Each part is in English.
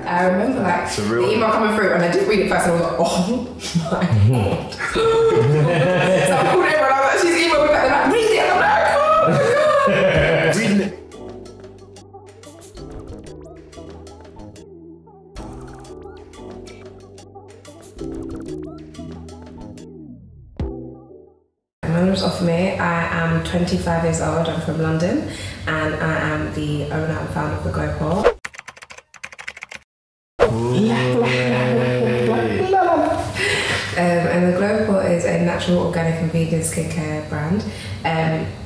I remember like the email coming through and I did read it first and I was like, oh my god. So I called everyone, I was like, she's emailed me back, they're like, read it, and I'm like, oh my god. Reading it. My name is Ofome. I am 25 years old, I'm from London, and I am the owner and founder of the Glow Pot. And the Glow Pot is a natural, organic and vegan skincare brand.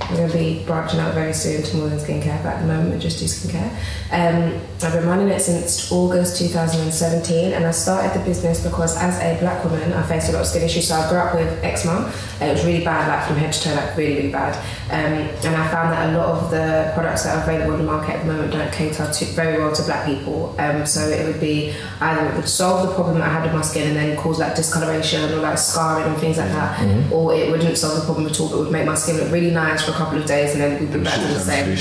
We're going to be branching out very soon to more than skincare, but at the moment we just do skincare. I've been running it since August 2017, and I started the business because as a black woman I faced a lot of skin issues. So I grew up with eczema. It was really bad, like from head to toe, like really, really bad. And I found that a lot of the products that are available in the market at the moment don't cater very well to black people. So it would be either it would solve the problem that I had with my skin and then cause like discoloration or like scarring and things like that, or it wouldn't solve the problem at all, but would make my skin look really nice for a couple of days and then we'd be back to the same.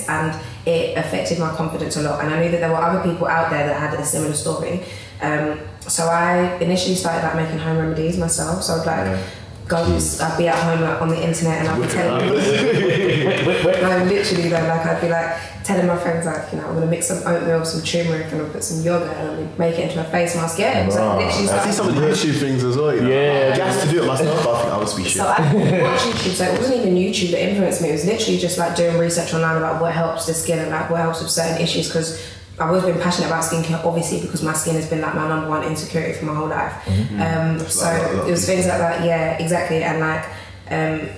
And it affected my confidence a lot, and I knew that there were other people out there that had a similar story. So I initially started like making home remedies myself. So I'd like I'd be at home like, on the internet and I'd be telling no, literally though, like I'd be like telling my friends like, you know, I'm gonna mix some oatmeal, some turmeric, and I'll put some yogurt and I'll make it into a face mask. Yeah, it was like literally. I see some of the YouTube things as well. You know? Yeah, just to do it myself. I think I would speak shit. So I watched YouTube. So it wasn't even YouTube that influenced me. It was literally just like doing research online about what helps the skin and like what helps with certain issues, because I've always been passionate about skincare, obviously, because my skin has been like my #1 insecurity for my whole life. So it was things like that, yeah, exactly. And like, I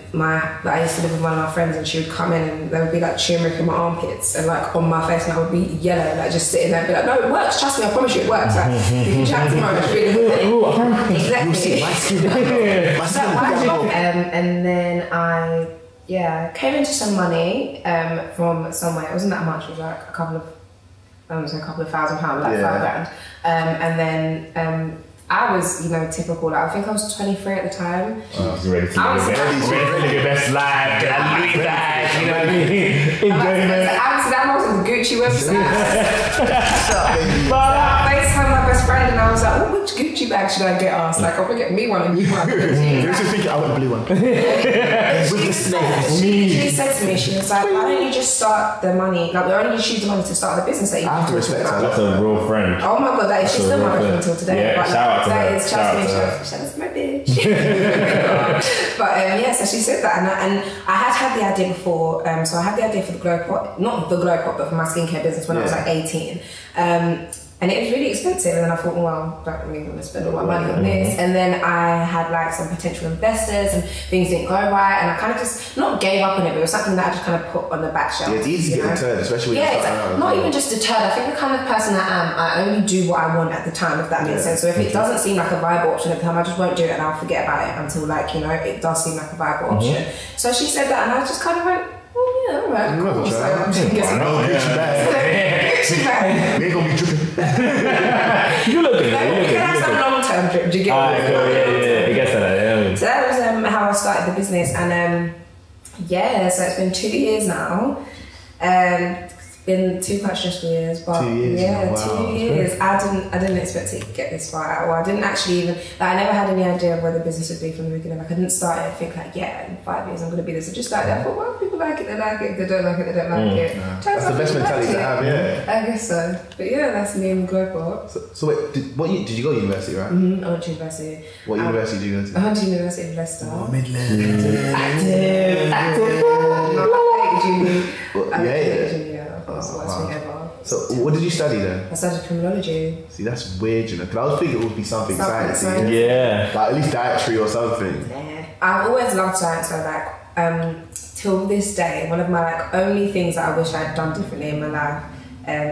used to live with one of my friends, and she would come in and there would be like turmeric in my armpits and like on my face, and I would be yellow, like just sitting there and be like, no, it works, trust me, I promise you it works. Like, you can chat tomorrow, it's really good. Exactly. And then I came into some money from somewhere. It wasn't that much, it was like a couple of £1,000, like £5 grand. And then I was, you know, typical. Like, I think I was 23 at the time. I was ready to live your best life. Live that, you know what I mean? Amsterdam, I was in the Gucci website. I FaceTimed my best friend and I was like, oh, which Gucci bag should I get? I was like, I'm gonna get me one and you one. You should think I want a blue one. She said to me, she was like, why don't you just start the money? Like, we only just use the money to start the business that you I have to respect her. That's a real friend. Oh my god, that is, she's still my friend until today. Yeah, shout out to her. Shout out to my bitch. But yeah, so she said that, and I had the idea before. So I had the idea for the Glow Pot, not the Glow Pot, but for my skincare business when I was like 18. And it was really expensive, and then I thought, well, I don't really want to spend all my money on this. And then I had like some potential investors, and things didn't go right, and I kind of just not gave up on it, but it was something that I just kind of put on the back shelf. Yeah, it's easy to get deterred, especially when you're starting out. Not even just deterred. I think the kind of person I am, I only do what I want at the time, if that makes sense. So if it doesn't seem like a viable option at the time, I just won't do it, and I'll forget about it until, like, you know, it does seem like a viable option. So she said that, and I just kind of went, oh yeah, alright, cool. So I'm just guessing. Gucci bag. We ain't gonna be dripping. You look good. You can have some long-term drip. Do you get it? Yeah, it gets that. So that was how I started the business, and yeah, so it's been 2 years now. It's been 2 quite stressful years, but 2 years, yeah, wow. 2 years. I didn't expect to get this far. Well, I didn't actually even, like, I never had any idea of where the business would be from the beginning. Like, I didn't start it and think like, yeah, in 5 years I'm going to be this. I just started there. I thought, well, people like it, they like it. If they don't like it, they don't like it. That's the best mentality to have, yeah. I guess so. But yeah, that's me and the Glow Pot. So wait, did you go to university, right? I went to university. What university did you go to? I went to University of Leicester. Oh, Midland. Active. So what did you study then? I studied criminology. See, that's weird, you know, because I was thinking it would be something science. Yeah. Like at least dietary or something. Yeah. I've always loved science, so like, till this day, one of my like only things that I wish I'd done differently in my life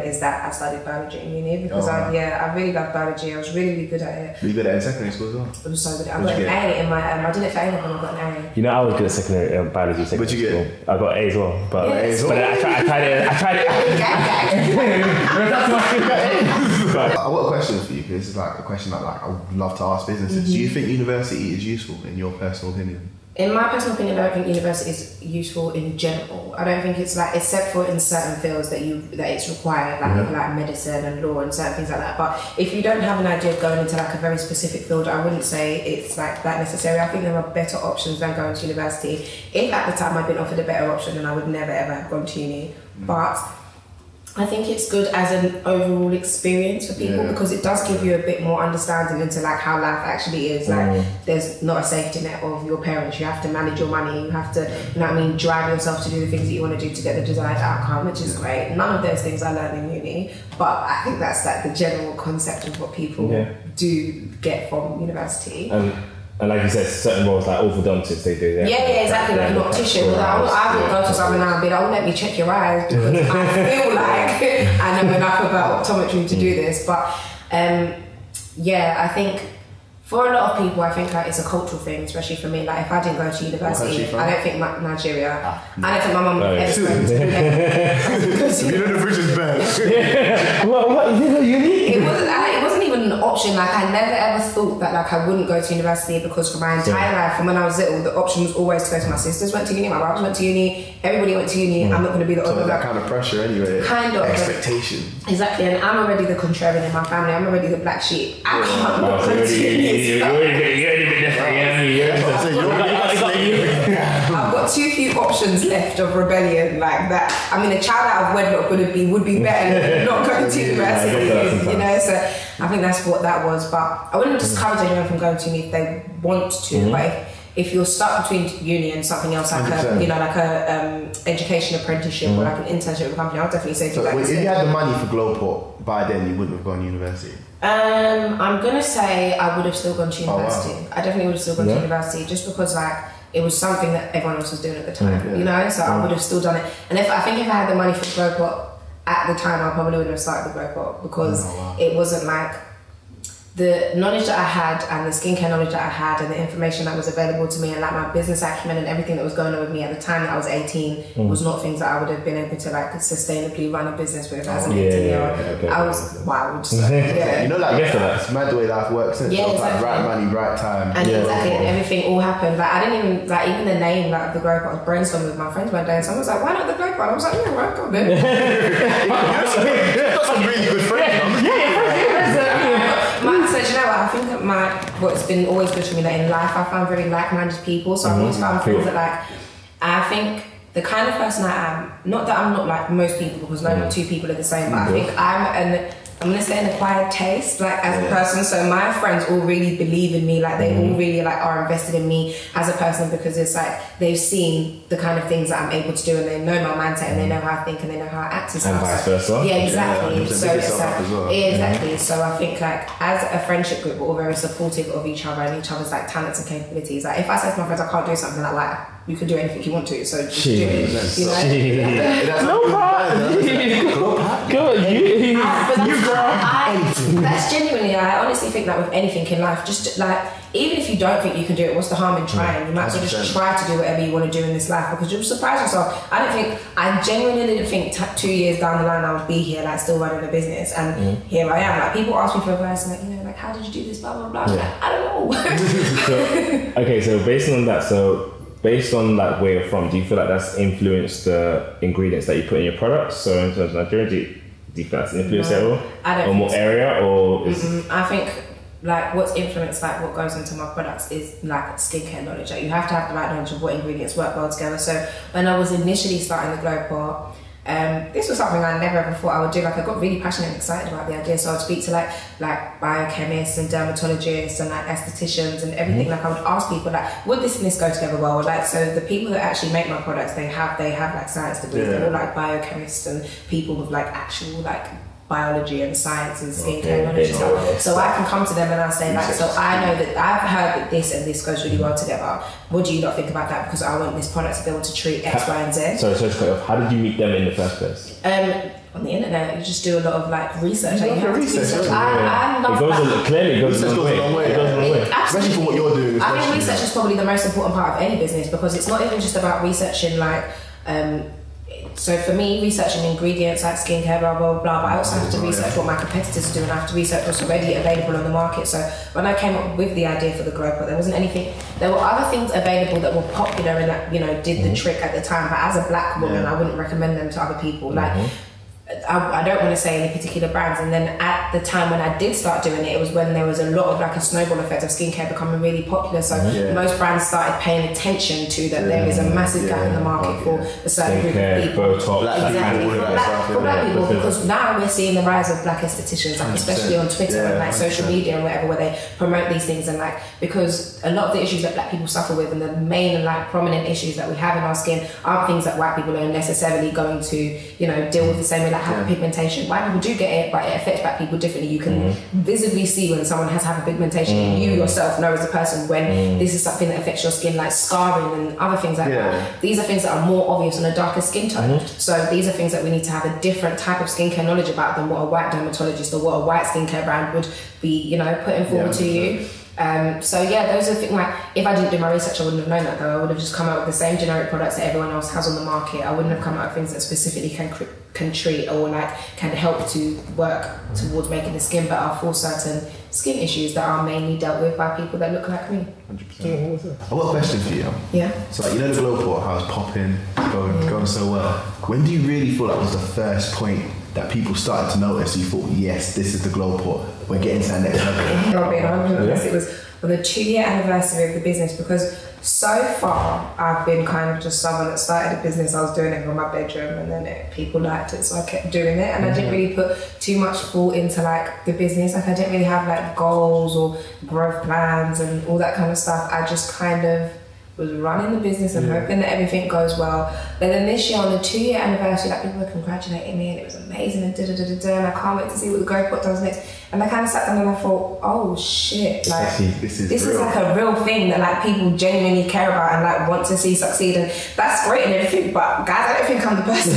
is that I studied biology in uni, because I really loved biology. I was really good at it. Were you good at it in secondary school as well? I was so good at it. I got an A in my, I did it for A level and I got an A. You know, I was good at secondary biology. What'd you get? I got A as well. But, yeah, I tried it. I've got a question for you, because this is like a question that like I would love to ask businesses. Do you think university is useful in your personal opinion? In my personal opinion, I don't think university is useful in general. I don't think it's like, except for in certain fields that it's required, like medicine and law and certain things like that. But if you don't have an idea of going into like a very specific field, I wouldn't say it's like that necessary. I think there are better options than going to university. If at the time I'd been offered a better option, then I would never ever have gone to uni. But I think it's good as an overall experience for people because it does give you a bit more understanding into like how life actually is. Like there's not a safety net of your parents. You have to manage your money. You have to, you know what I mean, drive yourself to do the things that you want to do to get the desired outcome, which is great. None of those things I learned in uni, but I think that's like the general concept of what people do get from university. And like you said, certain roles like orthodontists, they do that. Yeah, exactly, like an optician. I would go to someone now and be like, oh, let me check your eyes because I feel like I know enough about optometry to do this. But I think for a lot of people, I think like it's a cultural thing, especially for me. Like if I didn't go to university, I don't think Nigeria. I don't think my mum would ever go to you know the British band. What? You didn't go uni? It wasn't even an option. Like I never ever thought that like I wouldn't go to university because for my entire life, from when I was little, the option was always to go to my sisters went to uni, my brothers went to uni, everybody went to uni. I'm not going to be the other. That kind of pressure anyway. Kind of expectation. Exactly, and I'm already the contrarian in my family. I'm already the black sheep. I can't not go to uni. You're a bit different, I've got too few options left of rebellion like that. I mean, a child out of wedlock would be better than not going to university, you know. So I think that's what that was. But I wouldn't discourage anyone from going to uni if they want to. But if you're stuck between uni and something else, like 100%. Like a education apprenticeship or like an internship with a company, I would definitely say do that. If you had the money for Glowport by then, you wouldn't have gone to university. I'm gonna say I would have still gone to university. Oh, wow. I definitely would have still gone to university just because like it was something that everyone else was doing at the time, you know. So I would have still done it. And if I had the money for Glowport at the time, I probably would have started the Glowport because it wasn't like the knowledge that I had and the skincare knowledge that I had and the information that was available to me and like my business acumen and everything that was going on with me at the time that I was 18 was not things that I would have been able to like sustainably run a business with as an 18-year-old. I was wild. So, you know, like it's mad the way life works. It's exactly. Like right money, right time. And exactly, and everything all happened. Like I didn't even like even the name like the Glowport. I was brainstorming with my friends one day and someone was like, why not the Glowport? I was like, yeah, right, come then. You've got some really good friends. So do you know what? I think that what's been always good for me that in life I found very like-minded people. So I've always found friends that like I think the kind of person I am. Not that I'm not like most people because no two people are the same. But I think I'm gonna say an acquired taste, like as a person. So my friends all really believe in me, like they all really like are invested in me as a person because it's like they've seen the kind of things that I'm able to do and they know my mindset and they know how I think and they know how I act and stuff. And vice versa. Yeah, exactly. Yeah, so it's like, exactly. So I think like as a friendship group, we're all very supportive of each other and each other's like talents and capabilities. Like if I say to my friends, I can't do something like you can do anything you want to, so just do it. You know? That's genuinely, I honestly think that with anything in life, just like even if you don't think you can do it, what's the harm in trying? You might as well just try to do whatever you want to do in this life because you'll surprise yourself. I genuinely didn't think 2 years down the line I would be here like still running a business and here I am. Like people ask me for advice and like, you know, like how did you do this, blah blah blah. Like, I don't know. So based on like where you're from, do you feel like that's influenced the ingredients that you put in your products? So in terms of Nigeria, do you think that's influenced at all? I don't or more area or I think like what's influenced like what goes into my products is like skincare knowledge. Like you have to have the right knowledge of what ingredients work well together. So when I was initially starting the Glowport, this was something I never ever thought I would do. Like I got really passionate and excited about the idea. So I'd speak to like biochemists and dermatologists and like estheticians and everything. Like I would ask people like, would this and this go together well? Like so the people that actually make my products, they have like science degrees. They're all like biochemists and people with like actual like biology and science and skincare knowledge. So I can come to them and I say like, so I know that I've heard that this and this goes really well together. What do you not think about that? Because I want this product to be able to treat X, Y, and Z. So how did you meet them in the first place? On the internet, you just do a lot of like research. Like, I love that. Clearly, it goes a long way. Especially for what you're doing. I think research is probably the most important part of any business because it's not even just about researching like So for me, researching ingredients like skincare, blah, blah, blah, but I also have to research what my competitors do, and I have to research what's already available on the market. So when I came up with the idea for the Glow Pot, there wasn't anything, there were other things available that were popular and that, you know, did the trick at the time, but as a black woman, I wouldn't recommend them to other people. Like, I don't want to say any particular brands, and then at the time when I did start doing it, it was when there was a lot of like a snowball effect of skincare becoming really popular, so most brands started paying attention to that there is a massive gap in the market for a certain group of people. For black people, because now we're seeing the rise of black estheticians, like especially on Twitter and like social media and whatever, where they promote these things, and like, because a lot of the issues that black people suffer with and the main and like prominent issues that we have in our skin aren't things that white people are necessarily going to, you know, deal with the same way, like hyperpigmentation. White people do get it, but it affects black people differently. You can visibly see when someone has hyperpigmentation, and you yourself know as a person when this is something that affects your skin, like scarring and other things like that. These are things that are more obvious on a darker skin tone. So these are things that we need to have a different type of skincare knowledge about than what a white dermatologist or what a white skincare brand would be, you know, putting forward to you. So yeah, those are things like, if I didn't do my research, I wouldn't have known that though. I would have just come out with the same generic products that everyone else has on the market. I wouldn't have come out with things that specifically can treat or like can help to work towards making the skin better for certain skin issues that are mainly dealt with by people that look like me. 100%. I've got a question for you. Yeah. So like, you know the Glow Pot, how it's popping, going so well. When do you really feel that was the first point that people started to notice, you thought, yes, this is the Glow Pot, we're getting to that next level? Not being honest, it was on the 2-year anniversary of the business, because so far I've been kind of just someone that started a business. I was doing it from my bedroom, and then people liked it, so I kept doing it, and I didn't really put too much thought into like the business. Like I didn't really have like goals or growth plans and all that kind of stuff. I just kind of was running the business and hoping that everything goes well. But then this year on the 2-year anniversary, like people were congratulating me and it was amazing and and I can't wait to see what the Glow Pot does next. And I kind of sat down and I thought, oh shit, like this is like a real thing that like people genuinely care about and like want to see succeed, and that's great and everything, but guys, I don't think I'm the person.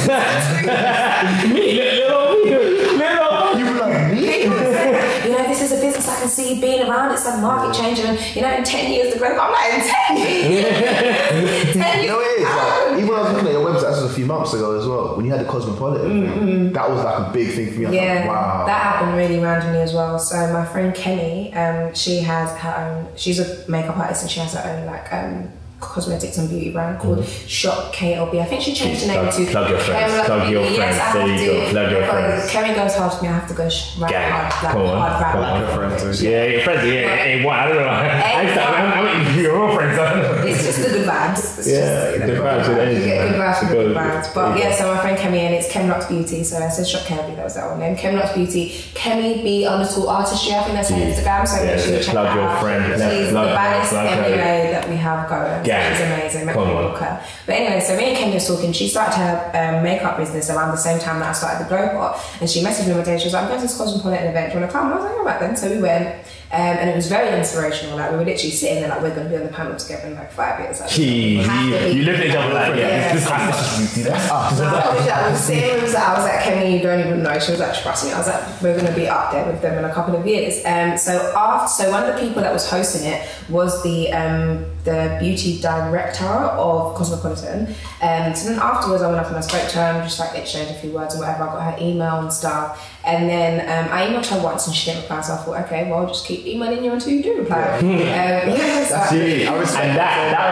You were like, me? You know, this is a business I can see being around, it's a market changer, and you know, in 10 years the Glow Pot, I'm like, in 10 years? 10 years? You know it is, like, even when I was looking at your website, this was a few months ago as well, when you had the Cosmopolitan, that was like a big thing for me. I was like, wow. That happened really randomly as well. So my friend Kemi, she has her own, she's a makeup artist and she has her own like cosmetics and beauty brand called Shop KLB. I think she changed the name to Plug Your Friends. Plug Your Friends. Yes, I there have you to. go. Plug Your Friends. Kemi goes hard for me. I have to go hard your friends. Yeah, your friends. Yeah, what? I don't know. I mean, your real friends. It's just the good vibes. Good vibes. You get good vibes from good vibes. But yeah, so my friend Kemi, and it's Chemlux Beauty. So I said Shop KLB. That was that one name. Chemlux Beauty. Kemi B_artistry. I think that's her Instagram. So make sure you check that out. She's the baddest MBA that we have going. She's amazing. But anyway, so me and Kemi was talking. She started her makeup business around the same time that I started the Glow Pot, and she messaged me one day. She was like, I'm going to this Cosmopolitan event. Do you want to come? I was like, all right then. So we went. And it was very inspirational. Like we were literally sitting there, like we're going to be on the panel together in like 5 years. Like, you lived it down like, this is us. I was like, Kemi, you don't even know. She was like, trust me. I was like, we're going to be up there with them in a couple of years. So one of the people that was hosting it was the beauty director of Cosmopolitan. So then afterwards, I went up and I spoke to her and just like exchanged a few words and whatever. I got her email and stuff. And then I emailed her once and she didn't reply, so I thought, okay, well, I'll just keep emailing you until you do reply. And that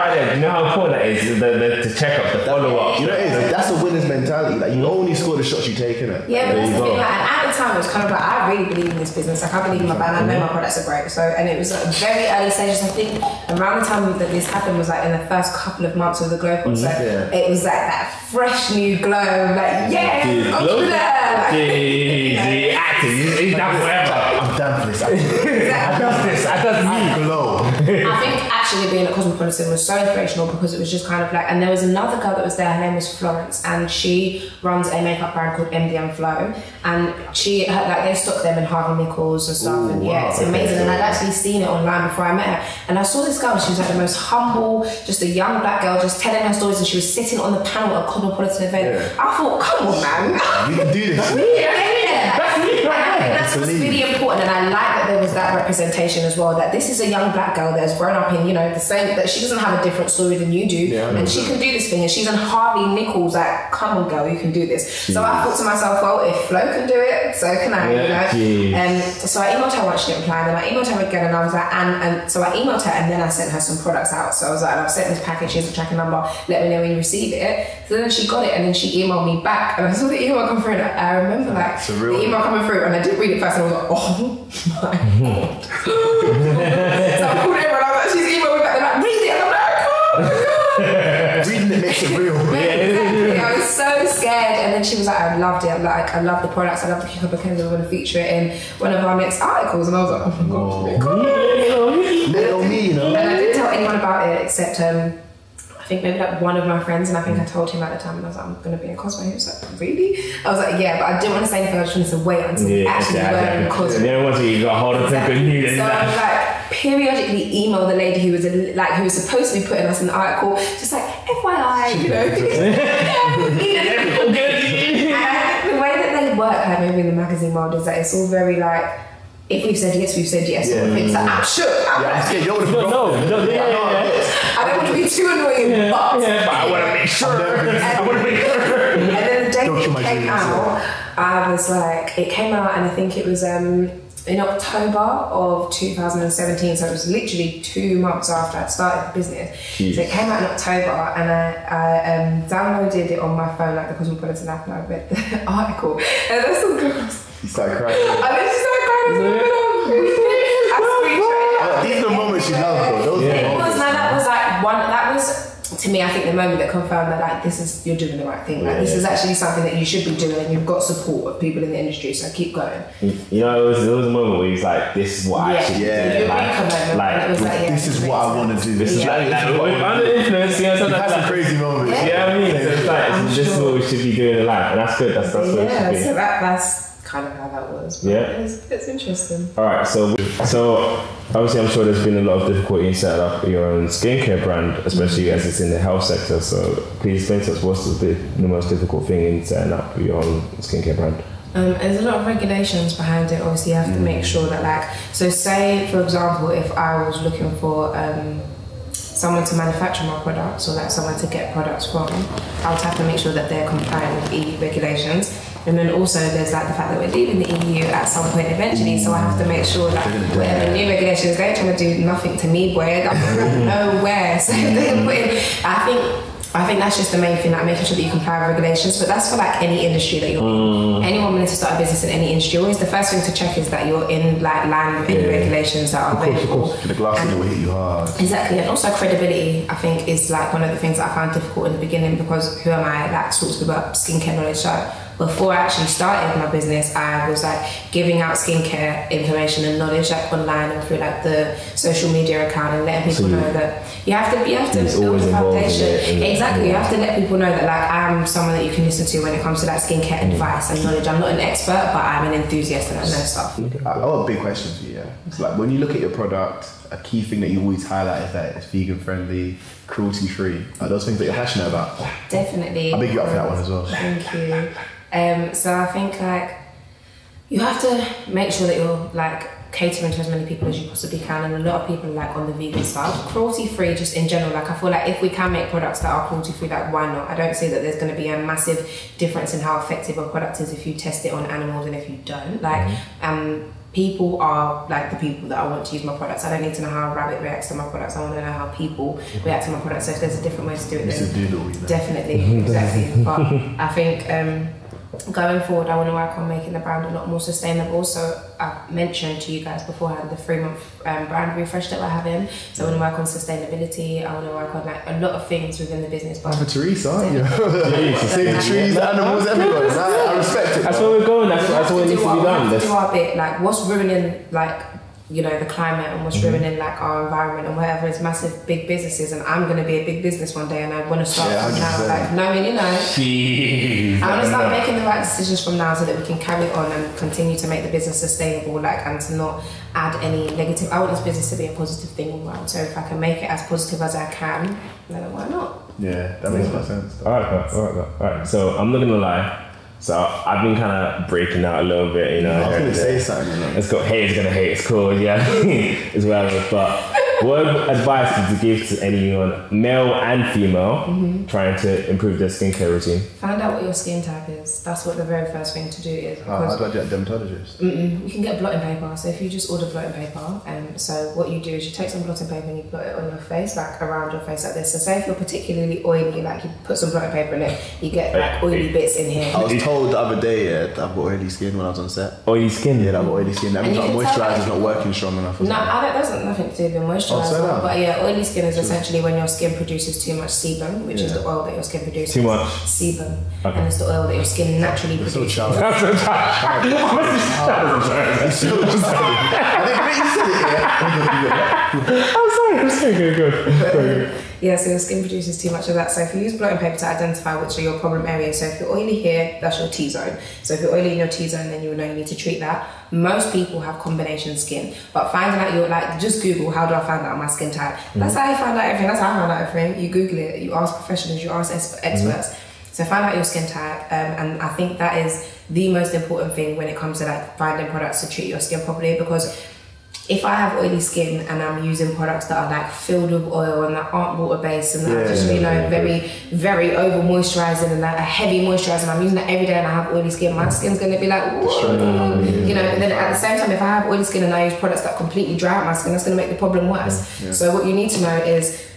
right there, you know how important that is, the check-up, the follow-up. You know what it is? That's a winner's mentality. Like, you only score the shots you take, innit? Yeah, but that's the thing. Like, and at the time, it was kind of like, I really believe in this business. Like, I believe in my brand. I know my products are great. So, and it was like very early stages. I think around the time that this happened was like in the first couple of months of the Glow Pot. So it was like that fresh new glow. Like, yeah, He's done forever. I'm done for this. I done glow. I think actually being at Cosmopolitan was so inspirational because it was just kind of like, and there was another girl that was there, her name was Florence, and she runs a makeup brand called MDM Flow, and she had, like, they stock them in Harvey Nichols and stuff. And it's amazing. And I'd actually seen it online before I met her, and I saw this girl, she was like the most humble, just a young black girl, just telling her stories, and she was sitting on the panel at a Cosmopolitan event. I thought, come on, man, you can do this. That's what's really important, and I like that there was that representation as well, that this is a young black girl that has grown up in, you know, the same, that she doesn't have a different story than you do, and she can do this thing, and she's on Harvey Nichols, like, come on girl, you can do this. So I thought to myself, well, if Flo can do it, so can I, you know. So I emailed her once, she didn't reply, and then I emailed her again, and I was like, and so I emailed her, and then I sent her some products out. So I was like, I've sent this package, here's the tracking number, let me know when you receive it. So then she got it, and then she emailed me back, and I saw the email come through, and I remember like the email coming through, and I did read it first, and I was like, oh my god. So I called everyone, I was like, she's emailed me back, they're like, read it, and I'm like, oh my god. Reading it makes it real. Exactly. I was so scared, and then she was like, I loved it, I love the products, I love the cucumber cleanser, we're going to feature it in one of our next articles, and I was like, oh my god, little me, you know. And I didn't tell anyone about it except I think maybe like one of my friends, and I think I told him at the time, and I was like, I'm going to be in Cosmo. He was like, really? I was like, yeah, but I didn't want to say anything, I just wanted to wait until we actually were in Cosmo. And then once you got hold of some good news. So I was like, periodically email the lady who was who was supposed to be putting us in the article, just like, FYI, you know. And the way that they work, like maybe in the magazine world, is that it's all very like, if we've said yes, we've said yes. It's like, I'm shook. I'm scared. I don't want to be too annoying, but I want to make sure. And then the day it came out, I was like, it came out, and I think it was in October of 2017, so it was literally 2 months after I'd started the business. Jeez. So it came out in October, and I downloaded it on my phone, like the Cosmopolitan app, and I read the article, and there's some girls. You started crying. I literally started crying. These are the moments you love, though. That was to me, I think the moment that confirmed that like you're doing the right thing. Like this is actually something that you should be doing, and you've got support of people in the industry. So keep going. You know, there was a moment where he's like, "This is what I should do." This is what I want to do. This is under influence. You know, that's a crazy moment. Yeah, I mean, so it's like this is what we should be doing in life, and that's good. That's what it should be. So that's kind of how that was. But it's interesting. All right, so obviously I'm sure there's been a lot of difficulty in setting up your own skincare brand, especially as it's in the health sector. So please explain to us what's the most difficult thing in setting up your own skincare brand. There's a lot of regulations behind it. Obviously, you have to make sure that so say for example, if I was looking for someone to manufacture my products, or someone to get products from, I would have to make sure that they're compliant with EU regulations. And then also there's the fact that we're leaving the EU at some point eventually, so I have to make sure that whatever new regulations, they're trying to do nothing to me, boy. I'm going nowhere. So they're putting, I think that's just the main thing, making sure that you comply with regulations. But that's for any industry that you're in. Anyone willing to start a business in any industry, always the first thing to check is that you're in line with any regulations that are available. The glass will hit you hard. Exactly, and also credibility, I think, is one of the things that I found difficult in the beginning, because who am I to talk to about skincare knowledge? So before I actually started my business, I was giving out skincare information and knowledge online and through the social media account, and letting people know that you have to build a foundation. Exactly, you have to let people know that I'm someone that you can listen to when it comes to skincare advice and knowledge. I'm not an expert, but I'm an enthusiast and I know stuff. I have a big question for you. Yeah, it's when you look at your product, a key thing that you always highlight is that it's vegan friendly, cruelty free. Are those things that you're passionate about? Definitely. I'll big you up for that one as well. Thank you. So I think you have to make sure that you're catering to as many people as you possibly can, and a lot of people are on the vegan side. Cruelty free, just in general, I feel if we can make products that are cruelty free, why not? I don't see that there's going to be a massive difference in how effective a product is if you test it on animals and if you don't. People are the people that I want to use my products. I don't need to know how a rabbit reacts to my products. I want to know how people react to my products. So if there's a different way to do it, then definitely, exactly. But I think going forward, I want to work on making the brand a lot more sustainable. So I mentioned to you guys beforehand the 3-month brand refresh that we're having. So I want to work on sustainability. I want to work on a lot of things within the business. But for Teresa, aren't you? Save the trees, animals, everyone. I respect it. That's where we're going. That's what needs to be done. We have to do our bit. What's ruining the climate, and what's ruining our environment and whatever is massive big businesses, and I'm going to be a big business one day, and I want to start from now knowing I want to start making the right decisions from now so that we can carry on and continue to make the business sustainable, and to not add any negative. I want this business to be a positive thing in the world, so if I can make it as positive as I can, then why not? Yeah, that makes a lot of sense. Alright. So I'm not going to lie. So I've been kind of breaking out a little bit, you know. I was going to say something. It's got haters gonna hate. It's cool, yeah. It's whatever. But what advice would you give to anyone, male and female, trying to improve their skincare routine? Find out what your skin type is. That's what the very first thing to do is. How do I get a dermatologist? You can get blotting paper. So if you just order blotting paper, so what you do is you take some blotting paper and you blot it on your face, like around your face like this. So say if you're particularly oily, like you put some blotting paper in it, you get like oily bits in here. I was told the other day that I've got oily skin when I was on set. Oily skin? Yeah, I've got oily skin. That means my moisturizer's not working strong enough. No, that doesn't nothing to do with your moisturizer. But yeah, oily skin is essentially when your skin produces too much sebum, which is the oil that your skin produces. Too much? Sebum. Okay. And it's the oil that your skin naturally produces. So childish. That's so childish. I'm sorry, good. Yeah, so your skin produces too much of that. So if you use blotting paper to identify which are your problem areas, so if you're oily here, that's your T-zone. So if you're oily in your T-zone, then you'll know you need to treat that. Most people have combination skin, but finding out you're like, just Google, how do I find out my skin type? That's how you find out everything. That's how I found out everything. You Google it, you ask professionals, you ask experts. So find out your skin type, and I think that is the most important thing when it comes to like finding products to treat your skin properly, because if I have oily skin and I'm using products that are like filled with oil and that aren't water based and that are just very, very over moisturizing and like a heavy moisturizer, and I'm using that every day and I have oily skin, my skin's gonna be like, whoa. You know. And then at the same time, if I have oily skin and I use products that completely dry out my skin, that's gonna make the problem worse. So what you need to know is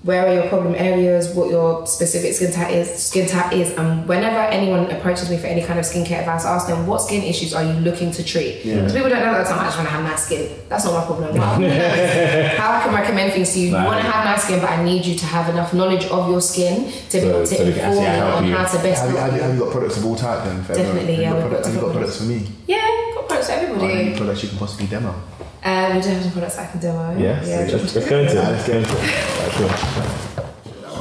where are your problem areas, what your specific skin type is, and whenever anyone approaches me for any kind of skincare advice, I ask them, what skin issues are you looking to treat? Because people don't know that time I just want to have nice skin. That's not my problem. How I can recommend things to you. You want to have nice skin, but I need you to have enough knowledge of your skin to be able to inform you on how to best. Have you got products of all type then? Definitely, yeah. Have you got products for me? Yeah, we've got products for everybody. Any products you can possibly demo? We do have some products I can demo. Yeah. Let's go into it.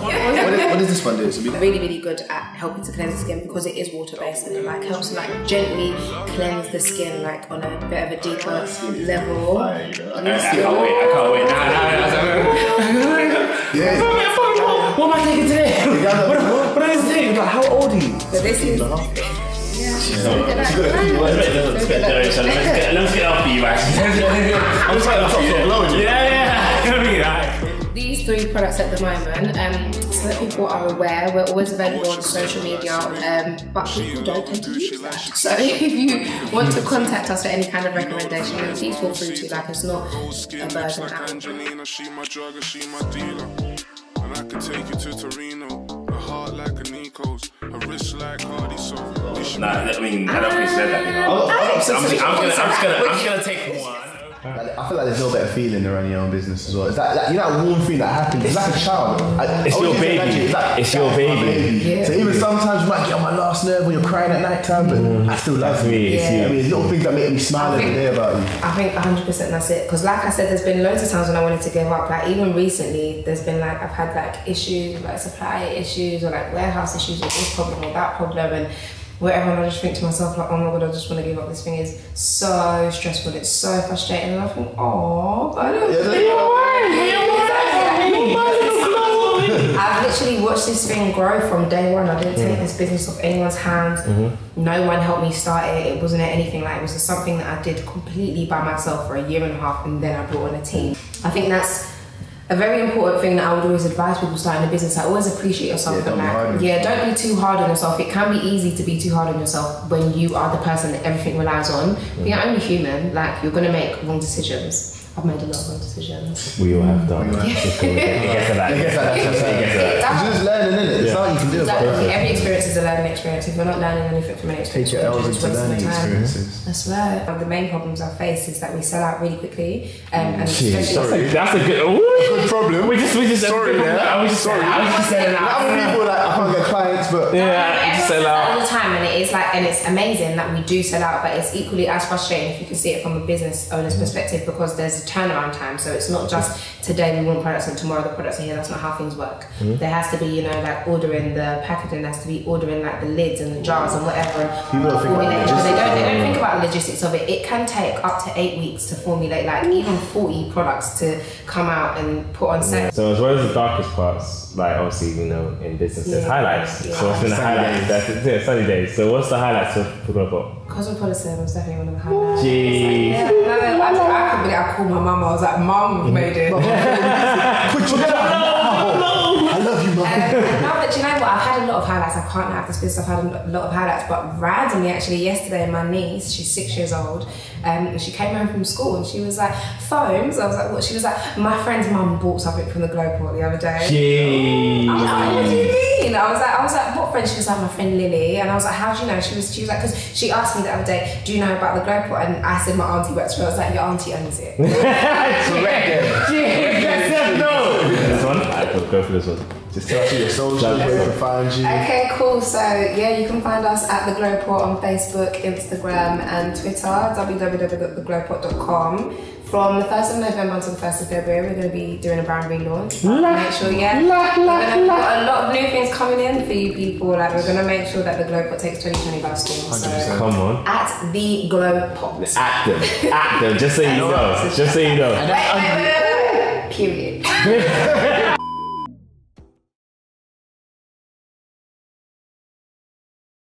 What does this one do? It's really, really good at helping to cleanse the skin because it is water based and it like helps to like gently cleanse the skin like on a bit of a deeper level. I can't wait. Yeah. What am I taking today? What is this? Like, how old are you? So this is. Let's get off you, actually. I'm sorry, yeah. These 3 products at the moment, so that people are aware, we're always available on social media, but people don't tend to use that. So if you want to contact us for any kind of recommendation, then please feel free to, like, it's not a burden at all. And I can take you to Torino, a heart like a Nico's, a wrist like Hardy, so Nah, I mean, I don't think he said that, you know. I'm gonna take one. I feel like there's no better feeling around your own business as well. It's like you know that warm thing that happens. It's like a child. It's your baby. It's your baby. Yeah. So even sometimes you might get on my last nerve when you're crying at night time, but I still love you. It's you. I mean, little things that make me smile every day about you. I think 100% that's it. Because like I said, there's been loads of times when I wanted to give up. Like even recently, there's been like, I've had like issues, like supply issues or like warehouse issues with this problem or that problem and whatever, and I just think to myself like, oh my god, I just want to give up. This thing is so stressful, it's so frustrating, and I think, oh, but I don't I've literally watched this thing grow from day one. I didn't take this business off anyone's hands. No one helped me start it. It wasn't anything like it was just something that I did completely by myself for a year and a half, and then I brought on a team. I think that's a very important thing that I would always advise people starting a business. I always appreciate yourself. Don't be too hard on yourself. It can be easy to be too hard on yourself when you are the person that everything relies on. But you're only human. Like, you're gonna make wrong decisions. I've made a lot of wrong decisions. We all have done. You just learning, innit? It's all you can do about it. Every experience is a learning experience. If you're not learning anything from an experience, take your L's into wasting learning your time. experiences. That's right. One of the main problems I face is that we sell out really quickly. And Sorry. That's a good problem. We just sorry, yeah. I was just selling out. Other people like I can't get clients, but yeah, sell out all the time, and it is like, and it's amazing that we do sell out, but it's equally as frustrating if you can see it from a business owner's perspective, because there's turnaround time. So it's not just today we want products and tomorrow the products are here. That's not how things work. There has to be, you know, like ordering the packaging, there has to be ordering like the lids and the jars and whatever. People don't think about they don't think about the logistics of it. It can take up to 8 weeks to formulate like even 40 products to come out and put on set. So as well as the darkest parts, like obviously, you know, in business there's highlights. So what's been the highlights? That's sunny days. So what's the highlights for Glowpot? Cosmopolitan was definitely one of the highlights. Gee. I couldn't believe I called my mum. I was like, Mum, we've made it. Put your I love you, Mum. No, but you know what? I've had a lot of highlights. I can't have this business. I've had a lot of highlights. But randomly, actually, yesterday, my niece, she's 6 years old, she came home from school and she was like, foams? I was like, what? She was like, my friend's mum bought something from the Glowpot the other day. Gee. I was like, what do you mean? I was like, what friend? She was like, my friend Lily. And I was like, how do you know? She was like, because she asked me the other day, do you know about the Glowpot? And I said, my auntie works for it. I was like, your auntie owns it. Correct. No. This one? I could go for this one. Just tell us your social, where to find you. Okay, cool. So yeah, you can find us at The Glowpot on Facebook, Instagram and Twitter, www.theglowpot.com. From the 1st of November until the 1st of February, we're going to be doing a brand relaunch. Make sure, we've got a lot of new things coming in for you people. Like, we're going to make sure that The Glowpot takes 2020 by storm. So, come on. At The Glowpot. At them. Just so you know. Just so you know. Wait. Period.